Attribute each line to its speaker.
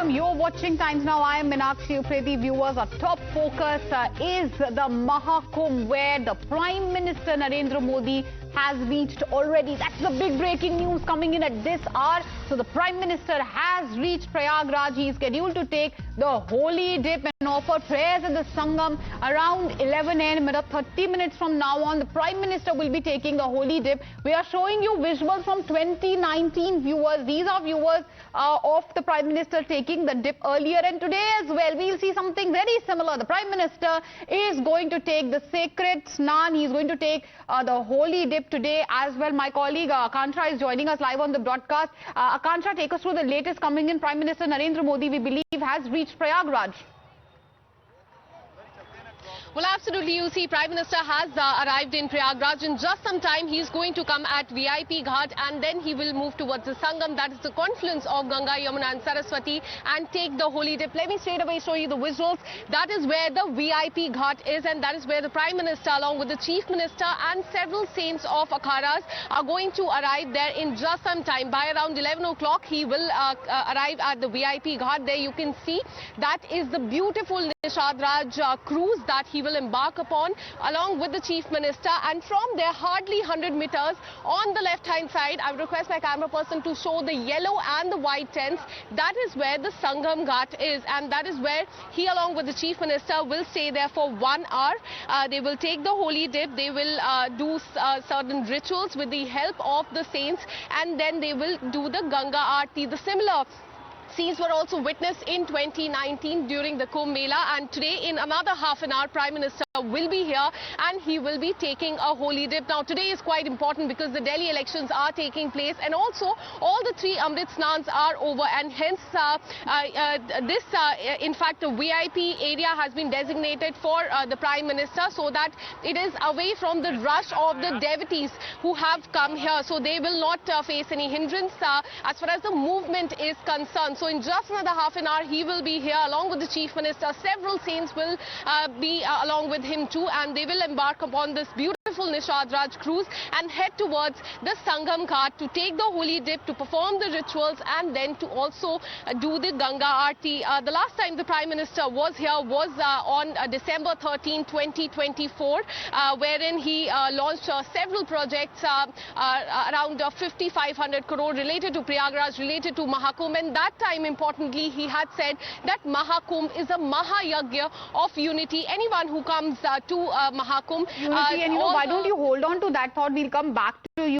Speaker 1: welcome. You're watching Times Now. I am Meenakshi Upreti. Viewers, our top focus is the Mahakumbh, where the Prime Minister Narendra Modi has reached already. That's the big breaking news coming in at this hour. So the Prime Minister has reached Prayagraj. He is scheduled to take the holy dip and offer prayers at the Sangam around 11 a.m. 30 minutes from now on. The Prime Minister will be taking the holy dip. We are showing you visuals from 2019 viewers. These are viewers of the Prime Minister taking the dip earlier, and today as well we'll see something very similar. The Prime Minister is going to take the sacred snan. He is going to take the holy dip today as well. My colleague Akansha is joining us live on the broadcast. Akansha, take us through the latest coming in. Prime Minister Narendra Modi, we believe, has reached Prayagraj.
Speaker 2: Well, absolutely. You see, Prime Minister has arrived in Prayagraj. In just some time, he's going to come at VIP Ghat, and then he will move towards the Sangam. That is the confluence of Ganga, Yamuna and Saraswati, and take the holy dip. Let me straight away show you the visuals. That is where the VIP Ghat is, and that is where the Prime Minister, along with the Chief Minister and several saints of Akharas, are going to arrive there in just some time. By around 11 o'clock, he will arrive at the VIP Ghat. There you can see that is the beautiful Nishad Raj cruise that he will embark upon along with the Chief Minister, and from there hardly 100 meters on the left hand side, I would request my camera person to show the yellow and the white tents. That is where the Sangam Ghat is, and that is where he along with the Chief Minister will stay there for 1 hour. They will take the holy dip, they will do certain rituals with the help of the saints, and then they will do the Ganga Aarti. The similar scenes were also witnessed in 2019 during the Kumbh Mela, and today in another half an hour Prime Minister will be here and he will be taking a holy dip. Now today is quite important because the Delhi elections are taking place, and also all the three Amrit Snans are over, and hence in fact the VIP area has been designated for the Prime Minister, so that it is away from the rush of the devotees who have come here, so they will not face any hindrance as far as the movement is concerned. So in just another half an hour he will be here along with the Chief Minister. Several saints will be along with him too, and they will embark upon this beautiful Nishad Raj cruise and head towards the Sangam Ghat to take the holy dip, to perform the rituals, and then to also do the Ganga Aarti. The last time the Prime Minister was here was on December 13, 2024, wherein he launched several projects around 5,500 crore related to Prayagraj, related to Mahakumbh, and that time importantly he had said that Mahakumbh is a Mahayagya of unity. Anyone who comes to Mahakumbh,
Speaker 1: unity, and why don't you hold on to that thought? We'll come back to you.